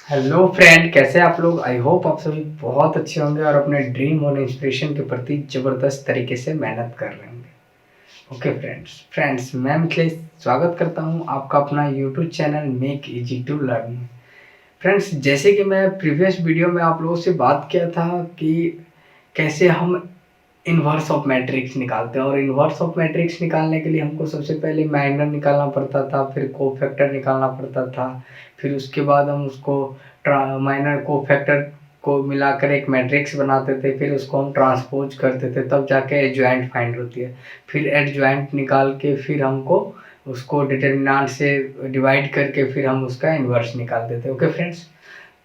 Hello friend, कैसे आप लोग। आई होप आप सभी बहुत अच्छे होंगे और अपने ड्रीम और इंस्पिरेशन के प्रति ज़बरदस्त तरीके से मेहनत कर रहे होंगे। ओके फ्रेंड्स मैं मिथिलेश स्वागत करता हूं आपका अपना YouTube channel make easy to learn. Friends, जैसे कि मैं प्रीवियस वीडियो में आप लोगों से बात किया था कि कैसे हम इन्वर्स ऑफ मैट्रिक्स निकालते हैं, और इन्वर्स ऑफ मैट्रिक्स निकालने के लिए हमको सबसे पहले माइनर निकालना पड़ता था, फिर कोफैक्टर निकालना पड़ता था, फिर उसके बाद हम उसको माइनर कोफैक्टर को मिलाकर एक मैट्रिक्स बनाते थे, फिर उसको हम ट्रांसपोज करते थे, तब जाके एडजॉइंट फाइंड होती है। फिर एडजॉइंट निकाल के फिर हमको उसको डिटर्मिनेंट से डिवाइड करके फिर हम उसका इन्वर्स निकालते थे। ओके फ्रेंड्स,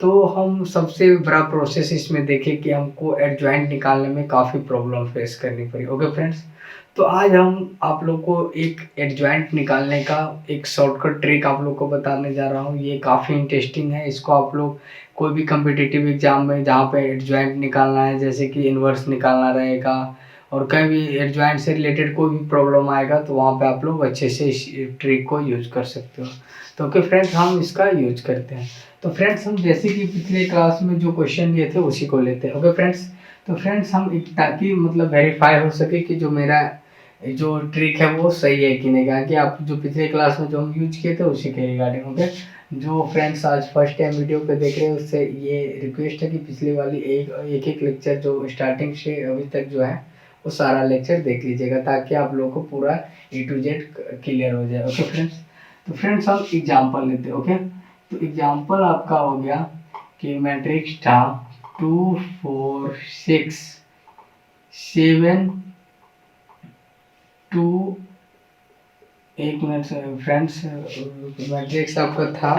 तो हम सबसे बड़ा प्रोसेस इसमें देखें कि हमको एडजॉइंट निकालने में काफ़ी प्रॉब्लम फेस करनी पड़ी। ओके फ्रेंड्स, तो आज हम आप लोग को एक एडजॉइंट निकालने का एक शॉर्टकट ट्रिक आप लोग को बताने जा रहा हूँ। ये काफ़ी इंटरेस्टिंग है। इसको आप लोग कोई भी कम्पिटिटिव एग्जाम में जहाँ पे एडजॉइंट निकालना है, जैसे कि इन्वर्स निकालना रहेगा और कहीं भी एडजॉइंट से रिलेटेड कोई भी प्रॉब्लम आएगा, तो वहाँ पे आप लोग अच्छे से इस ट्रिक को यूज कर सकते हो। तो ओके फ्रेंड्स, हम इसका यूज करते हैं। तो फ्रेंड्स, हम जैसे कि पिछले क्लास में जो क्वेश्चन दिए थे उसी को लेते हैं। ओके फ्रेंड्स, तो फ्रेंड्स हम ताकि मतलब वेरीफाई हो सके कि जो मेरा जो ट्रिक है वो सही है कि नहीं, कि आप जो पिछले क्लास में जो हम यूज किए थे उसी के रिगार्डिंग। ओके, जो फ्रेंड्स आज फर्स्ट टाइम वीडियो पे देख रहे हैं उससे ये रिक्वेस्ट है कि पिछले वाली एक एक लेक्चर जो स्टार्टिंग से अभी तक जो है वो सारा लेक्चर देख लीजिएगा, ताकि आप लोगों को पूरा ए टू जेड क्लियर हो जाए। ओके फ्रेंड्स, तो फ्रेंड्स हम एग्जाम्पल लेते हैं। ओके, तो एग्जाम्पल आपका हो गया कि मैट्रिक्स था 2 4 6 7 2। एक मिनट फ्रेंड्स, मैट्रिक्स आपका था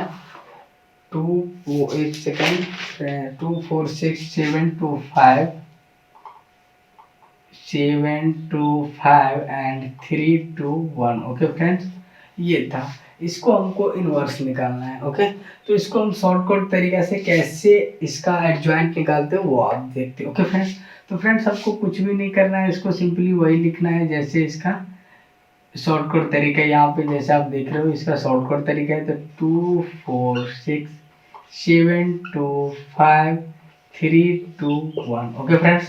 2 एक सेकेंड 2 4 6 7 2 5 7 2 5 एंड 3 2 1। ओके फ्रेंड्स, ये था। इसको हमको इन्वर्स निकालना है। ओके, तो इसको हम शॉर्टकट तरीके से कैसे इसका एडजॉइंट निकालते हैं वो आप देखते हैं। ओके फ्रेंड्स, तो फ्रेंड्स आपको कुछ भी नहीं करना है, इसको सिंपली वही लिखना है जैसे इसका शॉर्टकट तरीका यहाँ पे जैसे आप देख रहे हो। इसका शॉर्टकट तरीका है तो 2 4 6 7 2 5 3 2 1। ओके फ्रेंड्स,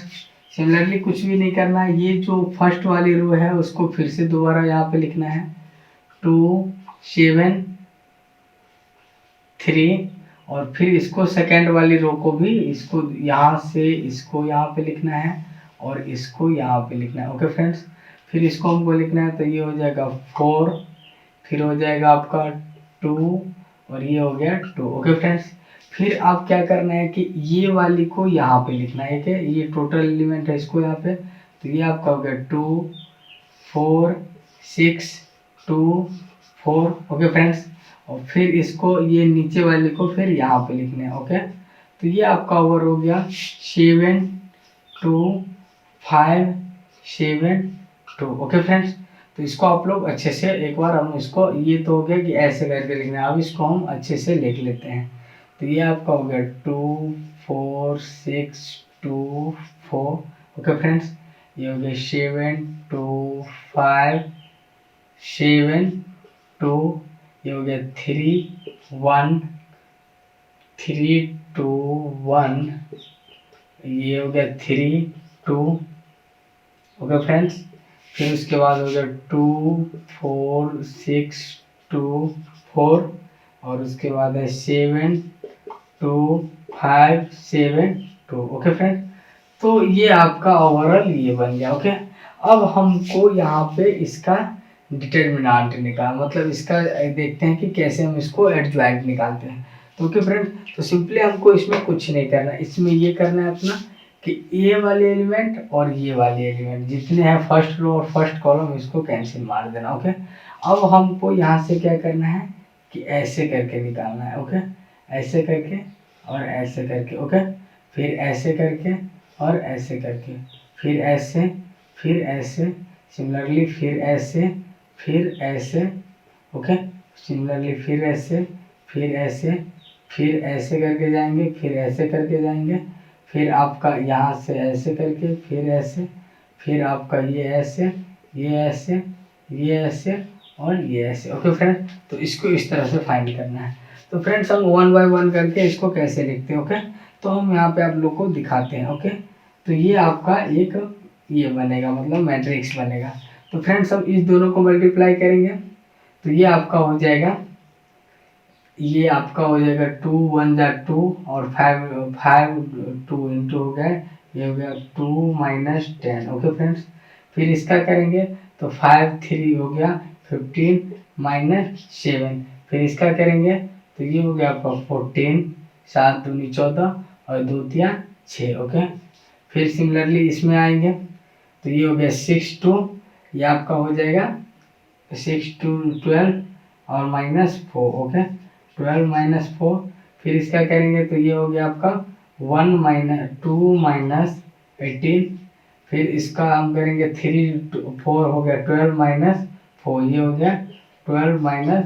सिमिलरली कुछ भी नहीं करना है। ये जो फर्स्ट वाली रो है उसको फिर से दोबारा यहाँ पे लिखना है 2 7 3, और फिर इसको सेकेंड वाली रो को भी इसको यहाँ से इसको यहाँ पे लिखना है और इसको यहाँ पे लिखना है। ओके फ्रेंड्स, फिर इसको हमको लिखना है तो ये हो जाएगा 4, फिर हो जाएगा आपका 2 और ये हो गया 2। ओके फ्रेंड्स, फिर आप क्या करना है कि ये वाली को यहाँ पे लिखना है कि ये टोटल एलिमेंट है इसको यहाँ पे, तो ये आपका हो गया 2 4 6 2 4। ओके फ्रेंड्स, और फिर इसको ये नीचे वाले को फिर यहाँ पे लिखना है। ओके, तो ये आपका ओवर हो गया 7 2 5 7 2। ओके फ्रेंड्स, तो इसको आप लोग अच्छे से एक बार हम इसको, ये तो हो गया कि ऐसे करके लिखना है। अब इसको हम अच्छे से लिख लेते हैं। तो ये आपका हो गया 2 4 6 2 4। ओके फ्रेंड्स, ये हो गया 7 2 5 7 2, ये हो गया 3 1 3 2 1, ये हो गया 3 2। ओके फ्रेंड्स, फिर उसके बाद हो गया 2 4 6 2 4, और उसके बाद है 7 2 5 7 2। ओके फ्रेंड, तो ये आपका ओवरऑल ये बन गया। ओके, अब हमको यहाँ पे इसका डिटर्मिनेंट निकाल, मतलब इसका देखते हैं कि कैसे हम इसको एडजॉइंट निकालते हैं। तो ओके फ्रेंड, तो सिंपली हमको इसमें कुछ नहीं करना, इसमें ये करना है अपना कि ये वाले एलिमेंट और ये वाले एलिमेंट जितने हैं फर्स्ट रो और फर्स्ट कॉलम इसको कैंसिल मार देना। ओके, अब हमको यहाँ से क्या करना है कि ऐसे करके निकालना है। ओके, ऐसे करके और ऐसे करके। ओके, फिर ऐसे करके और ऐसे करके, फिर ऐसे, फिर ऐसे, सिमिलरली फिर ऐसे, फिर ऐसे। ओके, सिमिलरली फिर ऐसे, फिर ऐसे, फिर ऐसे करके जाएंगे, फिर ऐसे करके जाएंगे, फिर आपका यहाँ से ऐसे करके, फिर ऐसे, फिर आपका ये ऐसे, ये ऐसे, ये ऐसे और ये ऐसे। ओके फ्रेंड, तो इसको इस तरह से फाइंड करना है। तो फ्रेंड्स हम वन बाय वन करके इसको कैसे लिखते हैं, ओके। तो हम यहाँ पे आप लोग को दिखाते हैं, ओके। तो ये आपका एक ये बनेगा, मतलब मैट्रिक्स बनेगा। तो फ्रेंड्स हम इस दोनों को मल्टीप्लाई करेंगे तो ये आपका हो जाएगा, ये आपका हो जाएगा 2 1 जा 2 और 5 2 इंटू हो गया, ये हो गया 2 माइनस 10, ओके फ्रेंड्स। फिर इसका करेंगे तो 5 3 हो गया 15 माइनस 7, फिर इसका करेंगे तो ये हो गया आपका 14, 7 दूनी 14 और 2 तिया 6, ओके। फिर सिमिलरली इसमें आएंगे तो ये हो गया 6 2, ये आपका हो जाएगा 6 2 12 और माइनस 4, ओके। 12 माइनस 4, फिर इसका करेंगे तो ये हो गया आपका 1 माइनस 2 माइनस 18, फिर इसका हम करेंगे 3 4 हो गया 12 माइनस 4, ये हो गया 12 minus,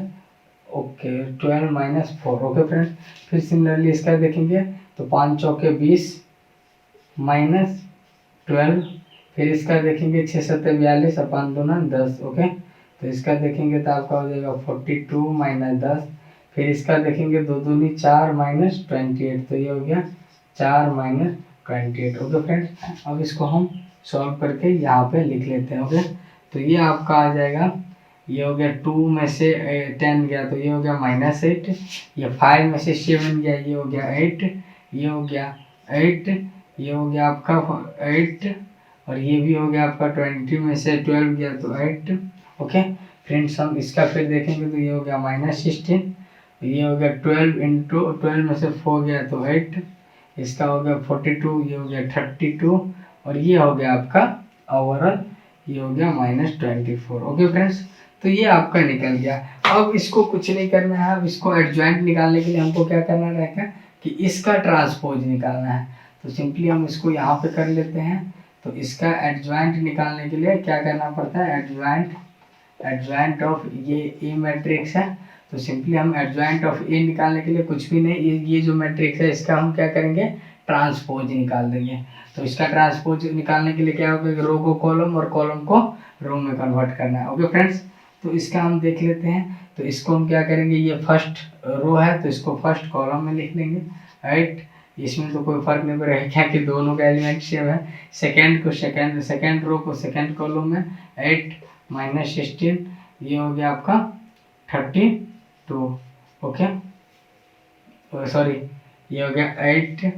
okay 12 minus 4, okay friends. फिर सिमिलरली इसका देखेंगे तो 5 चौके 20 माइनस 12, फिर इसका देखेंगे 6 7 42 और 5 दूना 10, ओके। तो इसका देखेंगे तो आपका हो जाएगा 42 माइनस 10, फिर इसका देखेंगे 2 दूनी 4 माइनस 28, तो ये हो गया 4 माइनस 28, ओके फ्रेंड्स। अब इसको हम सॉल्व करके यहाँ पे लिख लेते हैं, ओके। तो ये आपका आ जाएगा, ये हो गया 2 में से 10 गया तो ये हो गया -8, ये 5 में से 7 गया ये हो गया 8, ये हो गया 8, ये हो गया आपका 8 और ये भी हो गया आपका 20 में से 12 गया तो 8, ओके फ्रेंड्स। हम इसका फिर देखेंगे तो ये हो गया -16, ये हो गया 12 इंटू 12 में से 4 गया तो 8, इसका हो गया 42, ये हो गया 32 और ये हो गया आपका ओवरऑल ये हो गया -24, ओके फ्रेंड्स। तो ये आपका निकल गया। अब इसको कुछ नहीं करना है, अब इसको एडजॉइंट निकालने के लिए हमको क्या करना रहेगा कि इसका ट्रांसपोज निकालना है। तो सिंपली हम इसको यहाँ पे कर लेते हैं। तो इसका एडजॉइंट निकालने के लिए क्या करना पड़ता है, एडजॉइंट ऑफ ये ए मैट्रिक्स है, तो सिंपली हम एडजॉइंट ऑफ ए निकालने के लिए कुछ भी नहीं, ये जो मैट्रिक्स है इसका हम क्या करेंगे, ट्रांसपोज निकाल देंगे। तो इसका ट्रांसपोज निकालने के लिए क्या होगा, रो को कॉलम और कॉलम को रो में कन्वर्ट करना है, ओके फ्रेंड्स। तो इसका हम देख लेते हैं। तो इसको हम क्या करेंगे, ये फर्स्ट रो है तो इसको फर्स्ट कॉलम में लिख लेंगे, राइट। इसमें तो कोई फर्क नहीं पड़ेगा क्या कि दोनों का एलिमेंट सेम है। सेकेंड रो को सेकेंड कॉलम में 8 माइनस 16, ये हो गया आपका 32, ओके सॉरी ये हो गया 8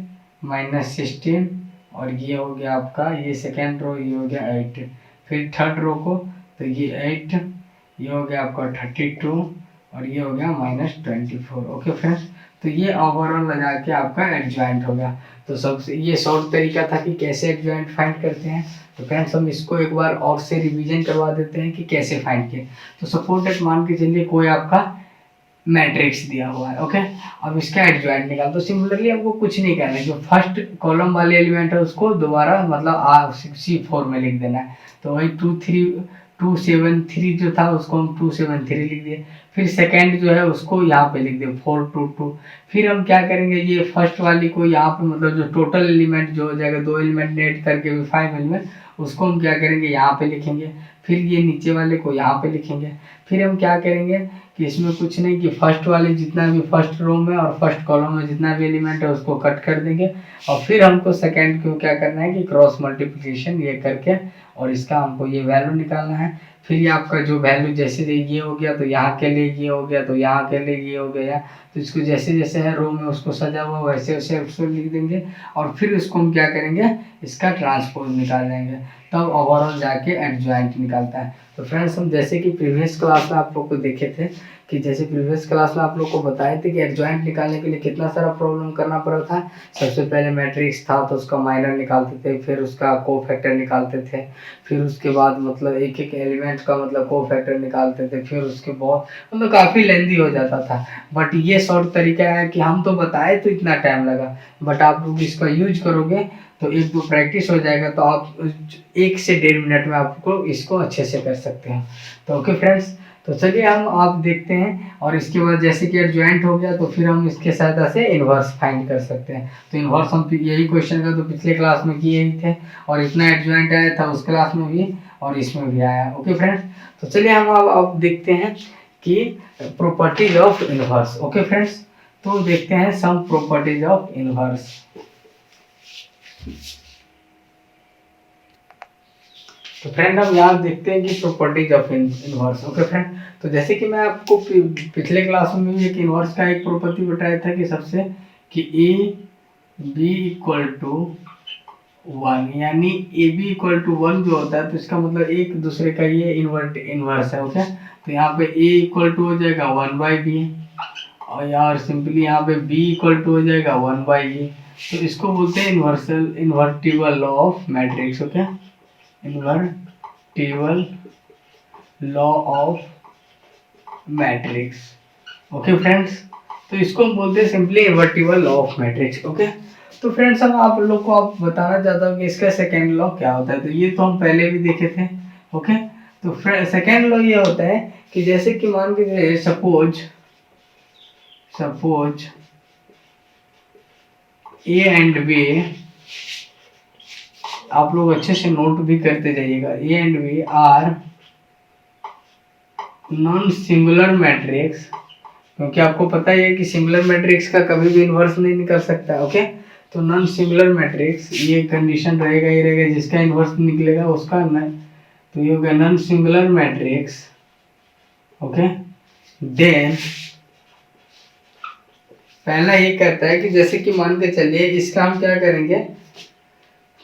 माइनस 16 और ये हो गया आपका ये सेकेंड रो, ये हो गया 8। फिर थर्ड रो को तो ये 8, ये हो गया आपका 32 और ये हो गया -24, ओके फ्रेंड्स। तो ये ओवरऑल लगा के आपका एडजॉइंट हो गया। तो सबसे ये शॉर्ट तरीका था कि कैसे एडजॉइंट फाइंड करते हैं। तो फ्रेंड्स हम इसको एक बार और से रिवीजन करवा देते हैं कि कैसे फाइंड किए। तो सपोज दैट मान के चलिए कोई आपका मैट्रिक्स दिया हुआ है, ओके। अब इसका एडजॉइंट निकाल, तो सिमिलरली हमको कुछ नहीं करना है, जो फर्स्ट कॉलम वाले एलिमेंट है उसको दोबारा मतलब C4 में लिख देना है। तो वही 273 जो था उसको हम 273 लिख दिए। फिर सेकेंड जो है उसको यहाँ पे लिख दिए 422। फिर हम क्या करेंगे, ये फर्स्ट वाली को यहाँ पे मतलब जो टोटल एलिमेंट जो हो जाएगा 2 एलिमेंट ऐड करके भी 5 एलिमेंट, उसको हम क्या करेंगे यहाँ पे लिखेंगे। फिर ये नीचे वाले को यहाँ पे लिखेंगे। फिर हम क्या करेंगे कि इसमें कुछ नहीं कि फर्स्ट वाले जितना भी फर्स्ट रो में और फर्स्ट कॉलम में जितना भी एलिमेंट है उसको कट कर देंगे। और फिर हमको सेकेंड को क्या करना है कि क्रॉस मल्टीप्लिकेशन ये करके और इसका हमको ये वैल्यू निकालना है। फिर ये आपका जो वैल्यू जैसे ये हो गया तो यहाँ के लिए ये हो गया, तो यहाँ के लिए ये हो गया, तो इसको जैसे जैसे है रो में उसको सजा हुआ वैसे वैसे उसको लिख देंगे। और फिर इसको हम क्या करेंगे, इसका ट्रांसपोज निकाल देंगे, तब ओवरऑल जाके एडजॉइंट निकालता है। तो फ्रेंड्स हम जैसे कि प्रीवियस क्लास में आप लोग को देखे थे कि जैसे प्रीवियस क्लास में आप लोग को बताए थे कि एडजॉइंट निकालने के लिए कितना सारा प्रॉब्लम करना पड़ा था। सबसे पहले मैट्रिक्स था तो उसका माइनर निकालते थे, फिर उसका कोफैक्टर निकालते थे, फिर उसके बाद मतलब एक एक एलिमेंट का मतलब कोफैक्टर निकालते थे, फिर उसके बहुत मतलब काफ़ी लेंदी हो जाता था। बट ये शॉर्ट तरीका है कि हम तो बताए तो इतना टाइम लगा, बट आप लोग इसका यूज करोगे तो 1-2 प्रैक्टिस हो जाएगा तो आप 1 से 1.5 मिनट में आपको इसको अच्छे से कर सकते हैं। तो ओके फ्रेंड्स, तो चलिए हम आप देखते हैं। और इसके बाद जैसे कि एडजॉइंट हो गया तो फिर हम इसके सहायता से इन्वर्स फाइंड कर सकते हैं। तो इन्वर्स हम यही क्वेश्चन का तो पिछले क्लास में किए ही थे और इतना एडजॉइंट आया था उस क्लास में भी और इसमें भी आया। ओके फ्रेंड्स, तो चलिए हम अब देखते हैं कि properties of inverse. Okay friends, तो देखते हैं सम प्रॉपर्टीज ऑफ इनवर्स। तो फ्रेंड हम यहाँ देखते हैं कि properties of inverse. Okay friend, तो जैसे कि मैं आपको पिछले क्लास में भी एक इनवर्स का एक प्रॉपर्टी बताया था कि सबसे कि ए बी इक्वल टू 1, यानी ए बी इक्वल टू 1 जो होता है तो इसका मतलब एक दूसरे का ये इनवर्स है। ओके, तो यहाँ पे ए इक्वल टू हो जाएगा 1/b और यार सिंपली यहाँ पे b इक्वल टू हो जाएगा 1/e। तो इसको बोलते हैं invertible law of matrix. Okay, invertible law of matrix. Okay friends, तो इसको हम बोलते हैं simply invertible law of matrix. Okay, तो फ्रेंड्स हम आप लोग को आप बताना चाहता हूँ कि इसका सेकेंड लॉ क्या होता है। तो ये तो हम पहले भी देखे थे। ओके, तो सेकेंड लॉ ये होता है कि जैसे कि मान के सपोज ए एंड बी, आप लोग अच्छे से नोट भी करते जाइएगा, A and B are non singular matrix, क्योंकि आपको पता ही है कि सिंगुलर मैट्रिक्स का कभी भी इन्वर्स नहीं निकल सकता। ओके, तो नॉन सिंगुलर मैट्रिक्स ये कंडीशन रहेगा ही रहेगा, जिसका इन्वर्स निकलेगा उसका न, तो ये हो गया non singular matrix. Okay, then पहला ये कहता है कि जैसे कि मान के चलिए इसका हम क्या करेंगे,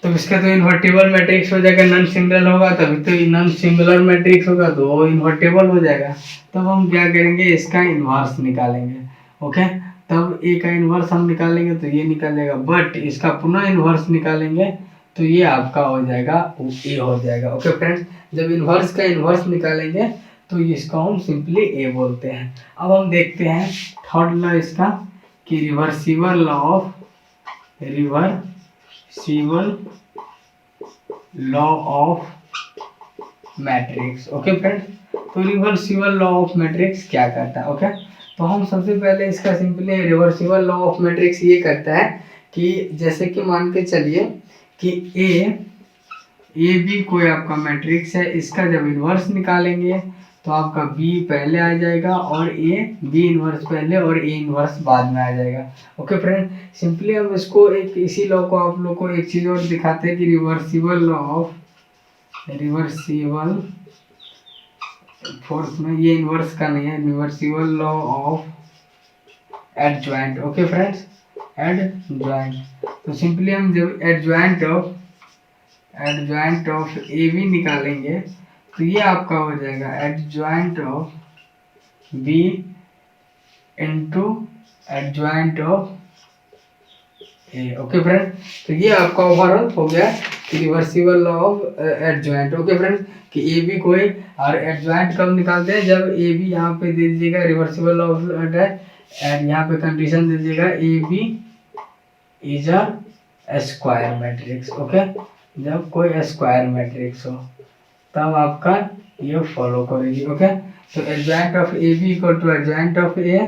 तो इसका तो इन्वर्टिबल मैट्रिक्स हो जाएगा, नॉन सिंगुलर होगा तभी तो नॉन सिंगुलर मैट्रिक्स होगा तो वो इन्वर्टिबल हो जाएगा। तब हम क्या करेंगे, इसका इन्वर्स निकालेंगे। ओके, तब ए का इन्वर्स हम निकालेंगे तो ये निकल जाएगा, बट इसका पुनः इन्वर्स निकालेंगे तो ये आपका हो जाएगा ए हो जाएगा। ओके फ्रेंड्स, जब इन्वर्स का इन्वर्स निकालेंगे तो इसको हम सिंपली ए बोलते हैं। अब हम देखते हैं थर्ड लॉ इसका कि reversible law of matrix. Okay friends, तो रिवर्सिबल लॉ ऑफ मैट्रिक्स क्या करता है। ओके, तो हम सबसे पहले इसका simply reversible law of matrix ये करता है कि जैसे कि मान के चलिए कि ए बी कोई आपका मैट्रिक्स है, इसका जब इन्वर्स निकालेंगे तो आपका बी पहले आ जाएगा और ए बी इन्वर्स पहले और ए इन्वर्स बाद में आ जाएगा। ओके फ्रेंड, सिंपली हम इसको एक इसी लॉ को आप लोग को एक चीज और दिखाते हैं कि रिवर्सिबल फोर्स में ये इन्वर्स का नहीं है, reversible law of adjoint. Okay friends, adjoint, तो सिंपली हम जब एडजॉइंट ऑफ ए बी निकालेंगे तो ये आपका हो जाएगा adjoint of B into adjoint of A. Okay friend, तो ये आपका ओवरऑल हो गया कि reversible law of adjoint. Okay friend, कि ए बी कोई और एडजॉइंट कब निकालते हैं, जब ए बी यहाँ पे दे दीजिएगा रिवर्सिबल लॉ ऑफ एंड यहाँ पे कंडीशन दे दीजिएगा A B is a square matrix. Okay, जब कोई स्क्वायर मैट्रिक्स हो तब आपका ये फॉलो करेगी। ओके, तो adjoint of A B equal to adjoint of A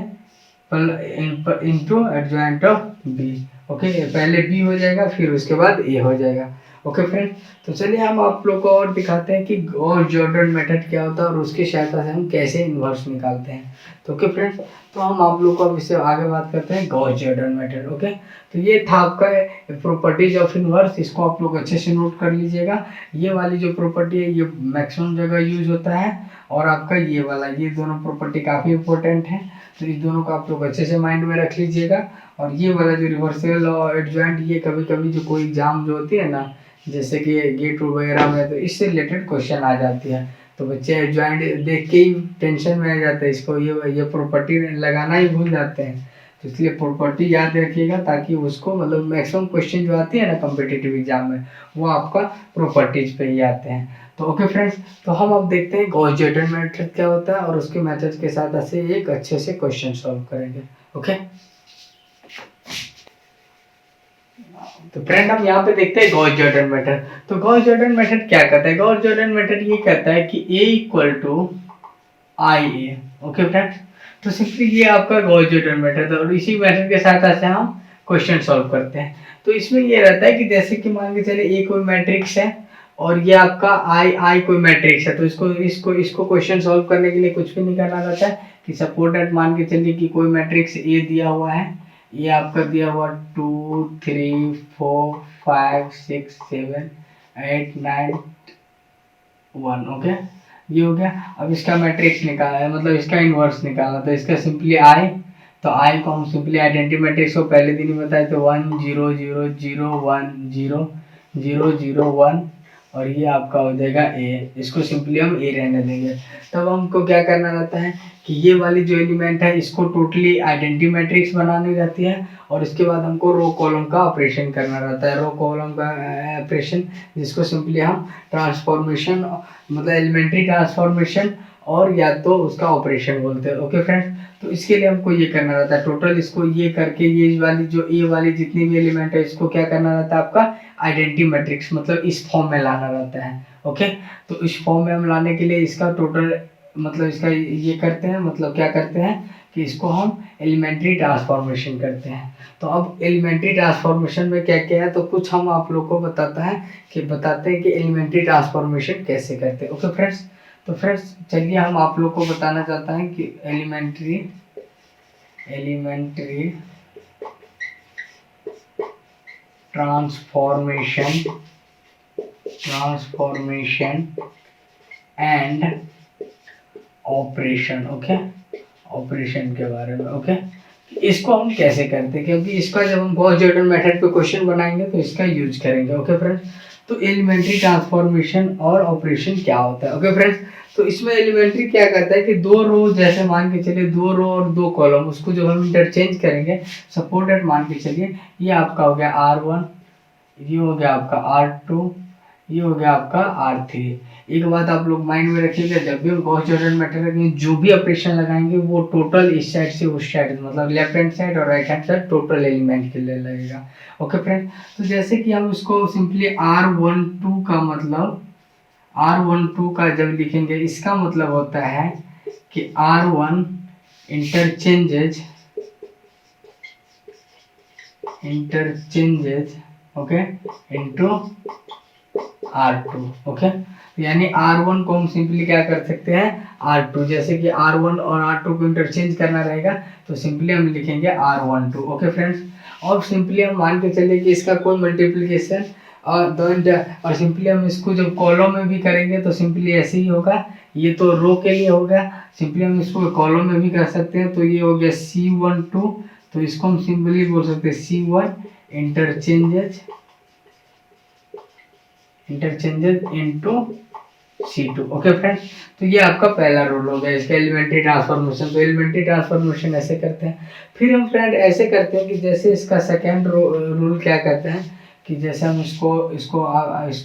into adjoint of B. Okay, पहले बी हो जाएगा फिर उसके बाद ए हो जाएगा। ओके फ्रेंड, तो चलिए हम आप लोग को और दिखाते हैं कि गॉस जॉर्डन मेथड क्या होता है और उसकी सहायता से हम कैसे इन्वर्स निकालते हैं। तो ओके फ्रेंड्स, तो हम आप लोग को अब इससे आगे बात करते हैं गॉस जॉर्डन मेथड। ओके, तो ये था आपका प्रॉपर्टीज ऑफ इन्वर्स, इसको आप लोग अच्छे से नोट कर लीजिएगा। ये वाली जो प्रॉपर्टी है ये मैक्सिमम जगह यूज होता है और आपका ये वाला, ये दोनों प्रॉपर्टी काफ़ी इंपॉर्टेंट है, तो इस दोनों को आप लोग अच्छे से माइंड में रख लीजिएगा। और ये वाला जो रिवर्सल और एडजॉइंट, ये कभी कभी जो कोई एग्जाम जो होती है ना, जैसे कि गेट वगैरह में, तो इससे रिलेटेड क्वेश्चन आ जाती है, तो बच्चे एडजॉइंट देख के ही टेंशन में आ जाते हैं, इसको ये प्रॉपर्टी लगाना ही भूल जाते हैं। तो इसलिए प्रॉपर्टी याद रखिएगा ताकि उसको मतलब मैक्सिमम क्वेश्चन जो आती है ना कॉम्पिटिटिव एग्जाम में वो आपका प्रॉपर्टीज पे ही आते हैं। तो ओके फ्रेंड्स, तो हम अब देखते हैं गॉस जॉर्डन मेथड क्या होता है और उसके मेथड के साथ ऐसे एक अच्छे से क्वेश्चन सॉल्व करेंगे। ओके, तो फ्रेंड हम यहाँ पे देखते हैं गॉस जॉर्डन मेथड। तो गॉस जॉर्डन मेथड क्या करता है, गॉस जॉर्डन मेथड ये कहता है कि a equal to I A. Okay friends, तो सिंपली ये आपका गॉस जॉर्डन मेथड है और इसी मेथड के साथ ऐसे हम क्वेश्चन सॉल्व करते हैं। तो इसमें ये रहता है कि जैसे कि मान के चले ए कोई मैट्रिक्स है और ये आपका आई कोई मैट्रिक्स है, तो इसको क्वेश्चन सॉल्व करने के लिए कुछ भी नहीं करना रहता है, कि सपोर्टेड मान के चलिए कि कोई मैट्रिक्स ए दिया हुआ है, ये आपका दिया हुआ 2 3 4 5 6 7 8 9 1। ओके, ये हो गया। अब इसका मैट्रिक्स निकाला है, मतलब इसका इन्वर्स निकालना, तो इसका सिंपली आई, तो आई को हम सिंपली आइडेंटिटी मैट्रिक्स को पहले दिन ही बताए थे 1 0 0 0 1 0 0 0 1, और ये आपका हो जाएगा ए, इसको सिंपली हम ए रहने देंगे। तब हमको क्या करना रहता है कि ये वाली जो एलिमेंट है इसको टोटली आइडेंटिटी मैट्रिक्स बनानी रहती है, और इसके बाद हमको रो कॉलम का ऑपरेशन करना रहता है, रो कॉलम का ऑपरेशन, जिसको सिंपली हम ट्रांसफॉर्मेशन, मतलब एलिमेंट्री ट्रांसफॉर्मेशन और या तो उसका ऑपरेशन बोलते हैं। ओके फ्रेंड्स, तो इसके लिए हमको ये करना रहता है, टोटल इसको ये करके ये वाली जो ए वाली जितनी भी एलिमेंट है इसको क्या करना रहता है आपका आइडेंटिटी मैट्रिक्स, मतलब इस फॉर्म में लाना रहता है। ओके, तो इस फॉर्म में हम लाने के लिए इसका टोटल, मतलब इसका ये करते हैं, मतलब क्या करते हैं कि इसको हम एलिमेंट्री ट्रांसफॉर्मेशन करते हैं। तो अब एलिमेंट्री ट्रांसफॉर्मेशन में क्या क्या है, तो कुछ हम आप लोग को बताते हैं कि एलिमेंट्री ट्रांसफॉर्मेशन कैसे करते हैं। ओके फ्रेंड्स, तो फ्रेंड्स चलिए हम आप लोग को बताना चाहता है कि elementary transformation and operation. Okay, operation के बारे में। ओके, इसको हम कैसे करते हैं, क्योंकि इसका जब हम गॉस जॉर्डन मेथड पे क्वेश्चन बनाएंगे तो इसका यूज करेंगे। ओके फ्रेंड्स, तो एलिमेंट्री ट्रांसफॉर्मेशन और ऑपरेशन क्या होता है। ओके फ्रेंड्स, तो इसमें एलिमेंट्री क्या करता है कि दो रो, जैसे मान के चलिए 2 रो और 2 कॉलम, उसको जब हम इंटरचेंज करेंगे, सपोर्टेड मान के चलिए ये आपका हो गया R1, ये हो गया आपका R2, ये हो गया आपका R3। एक बात आप लोग माइंड में रखिएगा, जब भी हम गॉस जॉर्डन मेथड रखेंगे, जो भी ऑपरेशन लगाएंगे वो टोटल इस साइड से उस साइड, मतलब लेफ्ट हैंड साइड और right hand side total element के लिए लगेगा। ओके फ्रेंड, तो जैसे कि हम इसको सिंपली R12 का मतलब R12 का जब लिखेंगे, इसका मतलब होता है कि R1 interchanges okay into R2। Okay, यानी R1 को हम सिंपली क्या कर सकते हैं R2, जैसे कि R1 और R2 को इंटरचेंज करना रहेगा तो सिंपली हम लिखेंगे R12। ओके फ्रेंड्स, और सिंपली हम मान के चलिए कि इसका कोई मल्टीप्लिकेशन और सिंपली हम इसको जब कॉलम में भी करेंगे तो सिंपली ऐसे ही होगा। ये तो रो के लिए होगा, सिंपली हम इसको कॉलम में भी कर सकते हैं। तो ये हो गया C12, तो इसको हम सिंपली बोल सकते हैं C1 interchanges into C2। Okay friends, तो ये आपका पहला रूल हो गया इसका एलिमेंट्री ट्रांसफॉर्मेशन। तो एलिमेंट्री ट्रांसफॉर्मेशन ऐसे करते हैं। फिर हम फ्रेंड ऐसे करते हैं कि जैसे इसका सेकेंड रूल क्या कहते हैं कि जैसे हम इसको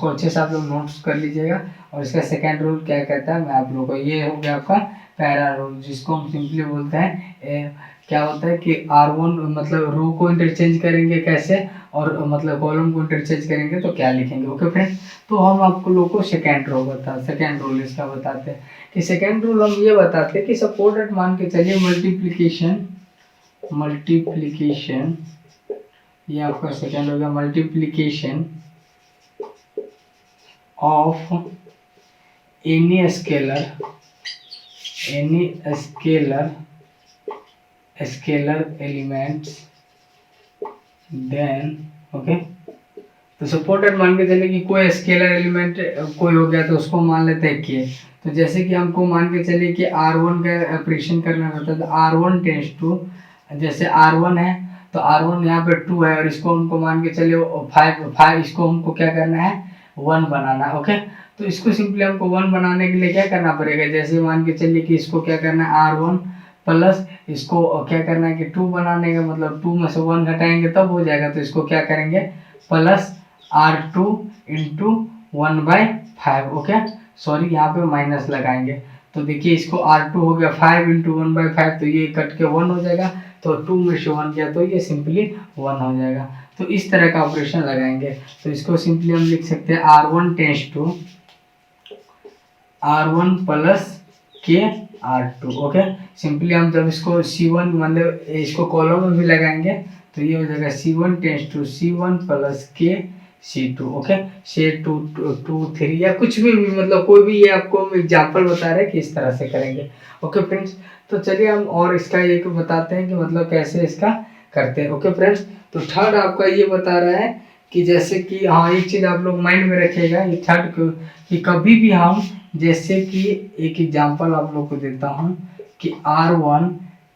अच्छे से आप लोग नोट्स कर लीजिएगा। और इसका सेकेंड रूल क्या कहता है मैं आप लोगों को, ये हो गया आपका पहला रूल, जिसको हम सिंपली बोलते हैं क्या होता है कि R1 मतलब रो को इंटरचेंज करेंगे कैसे, और मतलब कॉलम को इंटरचेंज करेंगे तो क्या लिखेंगे। ओके फ्रेंड्स, तो हम आपको लोगों को सेकेंड रूल इसका बताते हैं कि सेकेंड रूल हम ये बताते हैं कि सपोर्टेड मान के चलिए मल्टीप्लिकेशन, ये आपका सेकेंड हो गया, multiplication of any scalar elements then. Okay, तो सपोर्टेड मान के चले कि कोई स्केलर एलिमेंट कोई हो गया तो उसको मान लेते हैं के। तो जैसे कि हमको मान के चलिए कि R1 का ऑपरेशन करना रहता है, तो R1 टेंस टू, जैसे R1 है तो R1 यहाँ पे 2 है और इसको हमको मान के चलिए 5, इसको हमको क्या करना है 1 बनाना है। ओके, तो इसको सिंपली हमको 1 बनाने के लिए क्या करना पड़ेगा, जैसे मान के चलिए कि इसको क्या करना है R1 प्लस इसको क्या करना है कि 2 बनाने का मतलब 2 में से 1 घटाएंगे तब हो जाएगा। तो इसको क्या करेंगे plus R2 into 1/5। Okay, sorry यहाँ पे माइनस लगाएंगे। तो देखिए इसको R2 हो गया 5 इंटू 1/5, तो ये कट के 1 हो जाएगा। तो 2 में से 1 गया तो ये सिंपली 1 हो जाएगा। तो इस तरह का ऑपरेशन लगाएंगे। तो इसको सिंपली हम लिख सकते हैं R1 tense to R1 plus के R2। ओके, सिंपली हम जब इसको C1 मतलब इसको कॉलम में भी लगाएंगे तो ये हो जाएगा C1 tense to C1 plus के C2। ओके, C2 या कुछ भी मतलब कोई भी, ये आपको हम एग्जाम्पल बता रहे हैं कि इस तरह से करेंगे। ओके फ्रेंड्स, तो चलिए हम और इसका एक बताते हैं कि मतलब कैसे इसका करते हैं। ओके फ्रेंड्स, तो थर्ड आपका ये बता रहा है कि जैसे कि हाँ, एक चीज़ आप लोग माइंड में रखिएगा ये थर्ड कि कभी भी हम, जैसे कि एक एग्जांपल आप लोग को देता हूँ कि R1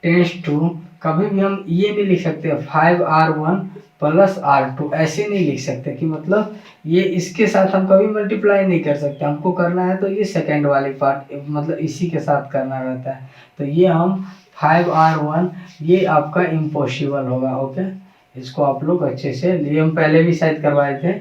टेंस टू, कभी भी हम ये नहीं लिख सकते 5R1 प्लस R2, ऐसे नहीं लिख सकते कि मतलब ये इसके साथ हम कभी मल्टीप्लाई नहीं कर सकते। हमको करना है तो ये सेकेंड वाली पार्ट मतलब इसी के साथ करना रहता है। तो ये हम 5R1, ये आपका इम्पॉसिबल होगा। ओके, इसको आप लोग अच्छे से, ये हम पहले भी शायद करवाए थे।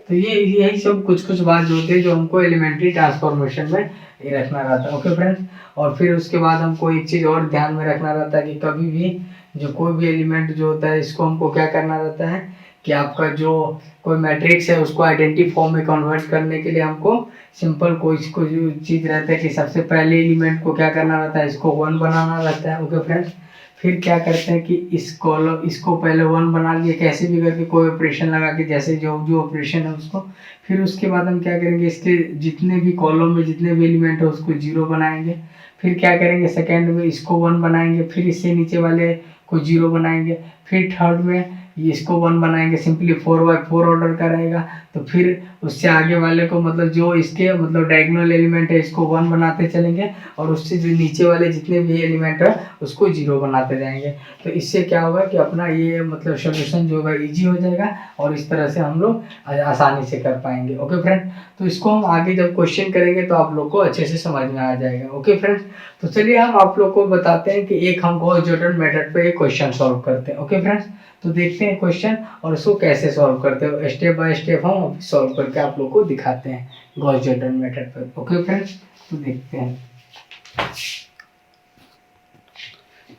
तो ये यही सब कुछ कुछ बात जो होती है जो हमको एलिमेंट्री ट्रांसफॉर्मेशन में ये रखना रहता है। ओके फ्रेंड्स, और फिर उसके बाद हमको एक चीज़ और ध्यान में रखना रहता है कि कभी भी जो कोई भी एलिमेंट जो होता है इसको हमको क्या करना रहता है कि आपका जो कोई मैट्रिक्स है उसको आइडेंटिटी फॉर्म में कन्वर्ट करने के लिए हमको सिंपल कोई चीज़ रहता है कि सबसे पहले एलिमेंट को क्या करना रहता है, इसको 1 बनाना रहता है। ओके फ्रेंड्स, फिर क्या करते हैं कि इस कॉलम, इसको पहले 1 बना लिए कैसे भी करके, कोई ऑपरेशन लगा के, जैसे जो जो ऑपरेशन है उसको। फिर उसके बाद हम क्या करेंगे, इसके जितने भी कॉलम में जितने भी एलिमेंट है उसको 0 बनाएंगे। फिर क्या करेंगे, सेकेंड में इसको 1 बनाएंगे, फिर इससे नीचे वाले को 0 बनाएंगे। फिर थर्ड में ये इसको 1 बनाएंगे, सिंपली 4/4 ऑर्डर का रहेगा। तो फिर उससे आगे वाले को मतलब जो इसके मतलब डायगोनल एलिमेंट है इसको 1 बनाते चलेंगे, और उससे जो नीचे वाले जितने भी एलिमेंट है उसको 0 बनाते जाएंगे। तो इससे क्या होगा कि अपना ये मतलब सोल्यूशन जो होगा ईजी हो जाएगा, और इस तरह से हम लोग आसानी से कर पाएंगे। ओके फ्रेंड, तो इसको हम आगे जब क्वेश्चन करेंगे तो आप लोग को अच्छे से समझ में आ जाएगा। ओके फ्रेंड्स, तो चलिए हम आप लोग को बताते हैं कि एक हम गॉस जॉर्डन मेथड पे एक क्वेश्चन सॉल्व करते हैं। ओके फ्रेंड्स, तो देखते हैं क्वेश्चन और उसको कैसे सॉल्व करते हो, स्टेप बाय स्टेप हम सॉल्व करके आप लोग को दिखाते हैं गॉस जॉर्डन मेथड पर। ओके फ्रेंड्स, तो देखते हैं।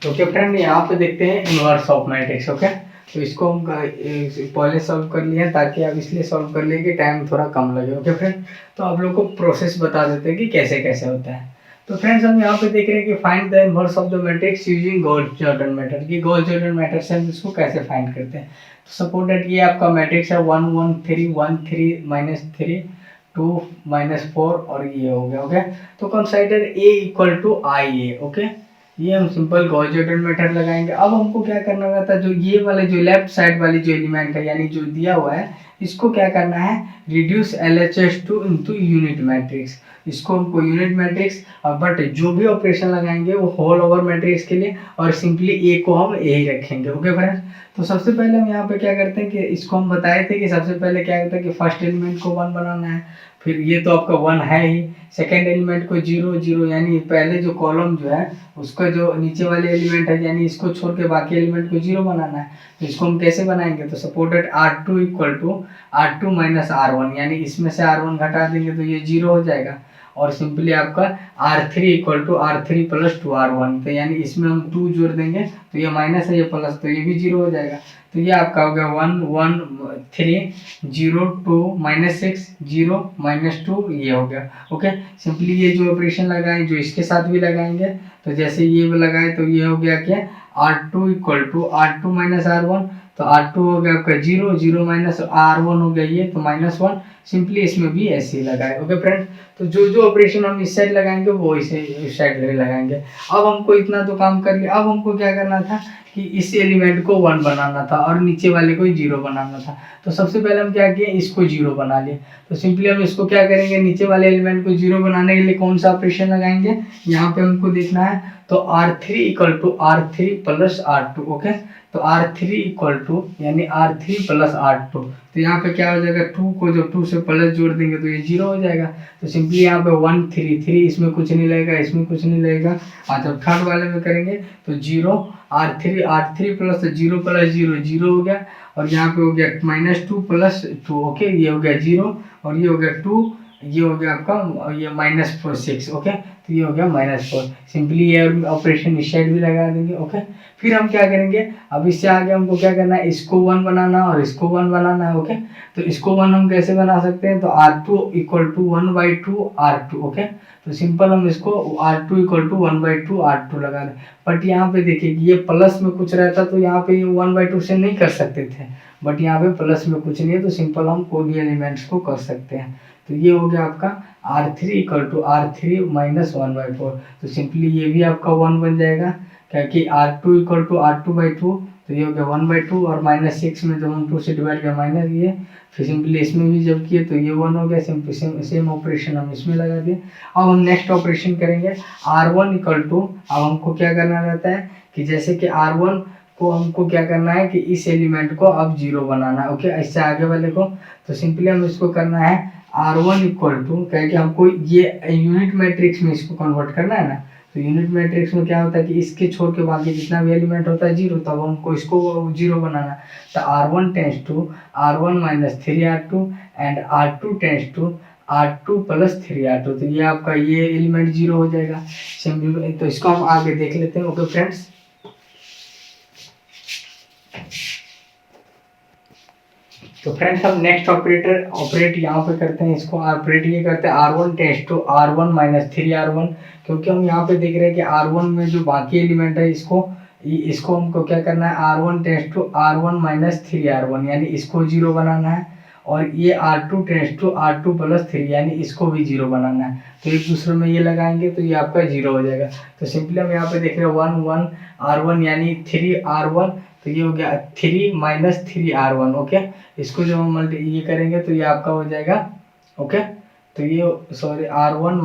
ओके फ्रेंड, यहाँ पे देखते हैं इनवर्स ऑफ मैट्रिक्स। ओके, तो इसको हम पहले सॉल्व कर लिए ताकि आप इसलिए सॉल्व कर लिए कि टाइम थोड़ा कम लगे। ओके फ्रेंड, तो आप लोग को प्रोसेस बता देते हैं कि कैसे कैसे होता है। तो फ्रेंड्स, हम यहाँ पे देख रहे हैं कि find the inverse of the matrix using Gauss Jordan method, कि गॉस जॉर्डन मेथड से हम इसको कैसे फाइंड करते हैं। तो सपोज दैट ये आपका मैट्रिक्स है 1 1 3 1 3 -3 2 -4 और ये हो गया। ओके, तो consider A equal to IA। Okay, ये हम सिंपल गॉस जॉर्डन मेथड लगाएंगे। अब हमको क्या करना रहता है, जो ये वाले जो लेफ्ट साइड वाली जो एलिमेंट है यानी जो दिया हुआ है, इसको क्या करना है, reduce LHS to into unit matrix. इसको हमको यूनिट मैट्रिक्स, बट जो भी ऑपरेशन लगाएंगे वो होल ओवर मैट्रिक्स के लिए, और सिंपली ए को हम यही रखेंगे। ओके फ्रेंड्स, तो सबसे पहले हम यहाँ पे क्या करते हैं कि इसको हम बताए थे कि सबसे पहले क्या करते हैं कि फर्स्ट एलिमेंट को 1 बनाना है। फिर ये तो आपका 1 है ही, सेकेंड एलिमेंट को 0 0, यानी पहले जो कॉलम जो है उसका जो नीचे वाले एलिमेंट है यानी इसको छोड़ के बाकी एलिमेंट को 0 बनाना है। तो इसको हम कैसे बनाएंगे, तो supported R2 equal to R2 minus R1, यानी इसमें से R1 घटा देंगे तो ये 0 हो जाएगा, और सिंपली आपका R3 equal to R3 plus 2R1, तो यानी इसमें हम 2 जोड़ देंगे तो ये माइनस है, ये प्लस, तो ये भी 0 हो जाएगा। तो ये आपका हो गया 1 1 3 0 2 -6 0 -2, ये हो गया। ओके, सिंपली ये जो ऑपरेशन लगाएं जो इसके साथ भी लगाएंगे, तो जैसे ये लगाए तो ये हो गया क्या, R2 equal to R2 minus R1, तो R2 हो गया आपका 0 0 माइनस R1 हो गया ये तो -1, सिंपली इसमें भी ऐसे ही लगाए। ओके फ्रेंड, तो जो जो ऑपरेशन हम इस साइड लगाएंगे वो इसे इस साइड लगाएंगे। अब हमको इतना तो काम कर लिया, अब हमको क्या करना था कि इस एलिमेंट को 1 बनाना था और नीचे वाले को 0 बनाना था। तो सबसे पहले हम क्या किए, इसको 0 बना लिए। तो सिंपली हम इसको क्या करेंगे, नीचे वाले एलिमेंट को 0 बनाने के लिए कौन सा ऑपरेशन लगाएंगे, यहाँ पे हमको देखना है। तो R3 equal to R3 plus R2। Okay, तो R3 इक्वल टू यानी R3 प्लस R2, तो यहाँ पे क्या हो जाएगा, 2 को जब 2 से प्लस जोड़ देंगे तो ये 0 हो जाएगा। तो सिंपली यहाँ पे 1 3 3, इसमें कुछ नहीं लगेगा, इसमें कुछ नहीं लगेगा, और जब थर्ड वाले में करेंगे तो 0 R3 प्लस 0 प्लस 0 0 हो गया, और यहाँ पे हो गया -2 प्लस 2। ओके, ये हो गया 0 और ये हो गया 2 ये हो गया आपका ये -6। ओके, तो ये हो गया -4। सिंपली ये ऑपरेशन इस साइड भी लगा देंगे। ओके, फिर हम क्या करेंगे, अब इससे आगे हमको क्या करना है, इसको 1 बनाना और इसको 1 बनाना है। ओके, तो इसको 1 हम कैसे बना सकते हैं, तो R2 = 1/2 R2। ओके, तो सिंपल हम इसको R2 = 1/2 R2 लगा दें। बट यहाँ पे देखिए ये प्लस में कुछ रहता तो यहाँ पे 1/2 से नहीं कर सकते थे, बट यहाँ पे प्लस में कुछ नहीं है, तो सिंपल हम कोई भी एलिमेंट्स को कर सकते हैं। तो ये हो गया आपका R3 = R3 - 1/4। तो सिंपली ये भी आपका 1 बन जाएगा, क्या कि R2 = R2/2। तो ये हो गया 1/2 और -6 में जब हम 2 से डिवाइड किया माइनस ये, फिर सिंपली इसमें भी जब किए तो ये 1 हो गया। सेम ऑपरेशन हम इसमें लगा दिए। अब हम नेक्स्ट ऑपरेशन करेंगे R1 = अब हमको क्या करना रहता है कि जैसे कि R1 को हमको क्या करना है कि इस एलिमेंट को अब 0 बनाना है। ओके, इससे आगे वाले को, तो सिंपली हम इसको करना है R1 = क्या कि हमको ये यूनिट मैट्रिक्स में इसको कन्वर्ट करना है ना। तो यूनिट मैट्रिक्स में क्या होता है कि इसके छोड़ के बाकी जितना भी एलिमेंट होता है 0, तब हमको इसको 0 बनाना। तो R1 tends to R1 - 3R2 and R2 tends to R2 + 3R2। तो ये आपका ये एलिमेंट 0 हो जाएगा सिंपल। तो इसको हम आगे देख लेते हैं। ओके फ्रेंड्स, तो फ्रेंड्स हम नेक्स्ट ऑपरेट यहाँ पे करते हैं। इसको ऑपरेट ये करते हैं R1 tends to R1 - 3R1, क्योंकि हम यहाँ पे देख रहे हैं कि R1 में जो बाकी एलिमेंट है इसको हमको क्या करना है, R1 tends to R1 - 3R1 यानी इसको 0 बनाना है, और ये R2 टेंड्स टू R2 + 3 यानी इसको भी 0 बनाना है। तो एक दूसरे में ये लगाएंगे तो ये आपका 0 हो जाएगा। तो सिंपली हम यहाँ पे देख रहे हैं 1 1 R1 यानी 3R1। तो ये हो गया 3 - 3R1। ओके, इसको जब हम ये करेंगे तो ये आपका हो जाएगा। ओके, तो ये सॉरी R1 -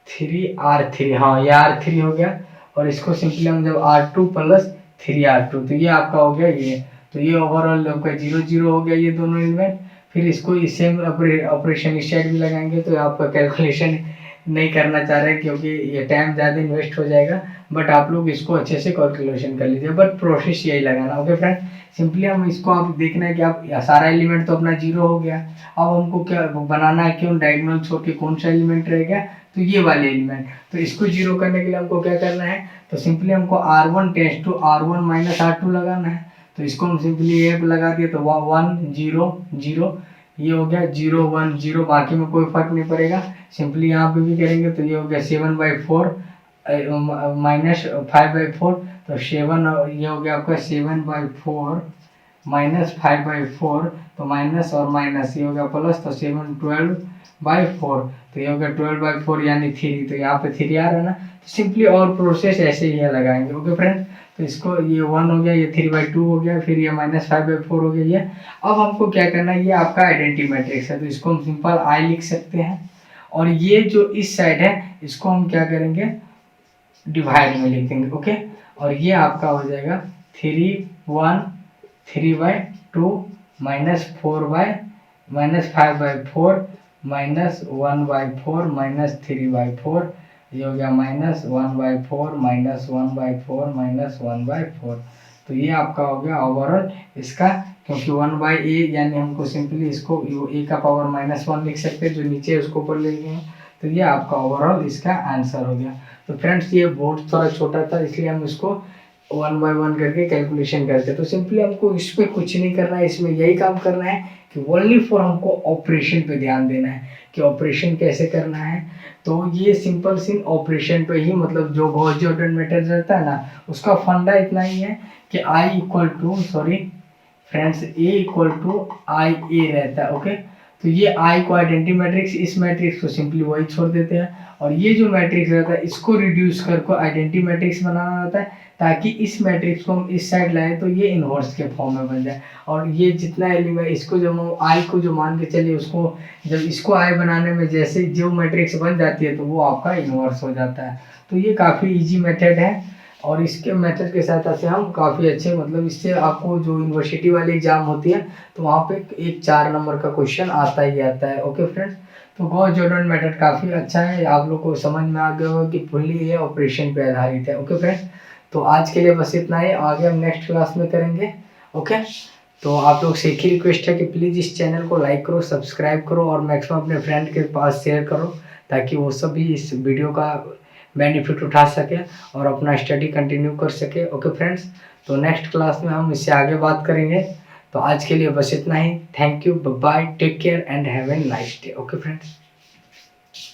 3R3, हाँ ये R3 हो गया। और इसको सिंपली हम जब R2 + 3R2, तो ये आपका हो गया ये। तो ये ओवरऑल आपका 0 0 हो गया ये दोनों एलिमेंट। फिर इसको इस सेम ऑपरेशन इस साइड भी लगाएंगे, तो आपका कैलकुलेशन नहीं करना चाह रहे हैं क्योंकि ये टाइम ज़्यादा इन्वेस्ट हो जाएगा, बट आप लोग इसको अच्छे से कैलकुलेशन कर लीजिए, बट प्रोसेस यही लगाना। ओके फ्रेंड, सिंपली हम इसको आप देखना है कि आप सारा एलिमेंट तो अपना 0 हो गया। अब हमको क्या बनाना है, क्यों डायगोनल छोड़ के कौन सा एलिमेंट रह गया, तो ये वाले एलिमेंट। तो इसको 0 करने के लिए हमको क्या करना है, तो सिंपली हमको R1 tends to R1 - R2 लगाना है। तो इसको हम सिंपली ये लगा दिए तो 1 0 0, ये हो गया 0 1 0, बाकी में कोई फर्क नहीं पड़ेगा। सिंपली यहाँ पे भी करेंगे तो ये हो गया 7/4 -5/4। तो 7, ये हो गया आपका 7/4 -5/4, तो माइनस और माइनस ये हो गया प्लस, तो 7 12/4, तो ये हो गया 12/4 यानी 3। तो यहाँ पे 3 आ रहा है ना। तो सिंपली और प्रोसेस ऐसे ही है लगाएंगे। ओके फ्रेंड, तो इसको ये 1 हो गया, ये 3/2 हो गया, फिर ये -5/4 हो गया ये। अब हमको क्या करना है, ये आपका आइडेंटिटी मैट्रिक्स है, तो इसको हम सिंपल I लिख सकते हैं। और ये जो इस साइड है इसको हम क्या करेंगे, डिवाइड में लिख देंगे। ओके, और ये आपका हो जाएगा 3 1 3/2 -5/4 -1/4 -3/4, ये हो गया -1/4 -1/4 -1/4। तो ये आपका हो गया ओवरऑल इसका, क्योंकि 1/a यानी हमको सिंपली इसको a का पावर -1 लिख सकते हैं, जो नीचे है उसको ऊपर ले गए। तो ये आपका ओवरऑल इसका आंसर हो गया। तो फ्रेंड्स ये बहुत थोड़ा छोटा था, इसलिए हम इसको 1 बाय 1 करके कैलकुलेशन करते हैं। तो सिंपली हमको इस पर कुछ नहीं करना है, इसमें यही काम करना है कि ओनली फॉर हमको ऑपरेशन पे ध्यान देना है कि ऑपरेशन कैसे करना है। तो ये सिंपल सी ऑपरेशन पे ही, मतलब जो गॉस जॉर्डन मेथड रहता है ना, उसका फंडा इतना ही है कि फ्रेंड्स A = IA रहता है। ओके, तो ये I को आइडेंटिटी मैट्रिक्स, इस मैट्रिक्स को सिंपली वही छोड़ देते हैं, और ये जो मैट्रिक्स रहता है इसको रिड्यूस करके आइडेंटिटी मैट्रिक्स बनाना रहता है, ताकि इस मैट्रिक्स को हम इस साइड लाएं तो ये इन्वर्स के फॉर्म में बन जाए। और ये जितना एलिमेंट इसको जब हम I को जो मान के चलिए, उसको जब इसको I बनाने में जैसे जो मैट्रिक्स बन जाती है तो वो आपका इन्वर्स हो जाता है। तो ये काफ़ी ईजी मेथड है, और इसके मेथड के साथ से हम काफ़ी अच्छे, मतलब इससे आपको जो यूनिवर्सिटी वाली एग्ज़ाम होती है तो वहाँ पे एक 4 नंबर का क्वेश्चन आता ही आता है। ओके फ्रेंड्स, तो गॉस जॉर्डन मेथड काफ़ी अच्छा है, आप लोग को समझ में आ गया होगा कि फुल्ली ये ऑपरेशन पे आधारित है। ओके फ्रेंड्स, तो आज के लिए बस इतना ही, आगे हम नेक्स्ट क्लास में करेंगे। ओके, तो आप लोग से एक ही रिक्वेस्ट है कि प्लीज़ इस चैनल को लाइक करो, सब्सक्राइब करो और मैक्सिमम अपने फ्रेंड के पास शेयर करो, ताकि वो सब भी इस वीडियो का बेनिफिट उठा सके और अपना स्टडी कंटिन्यू कर सके। ओके फ्रेंड्स, तो नेक्स्ट क्लास में हम इससे आगे बात करेंगे। तो आज के लिए बस इतना ही। Thank you, bye, take care and have a nice day. Okay friends.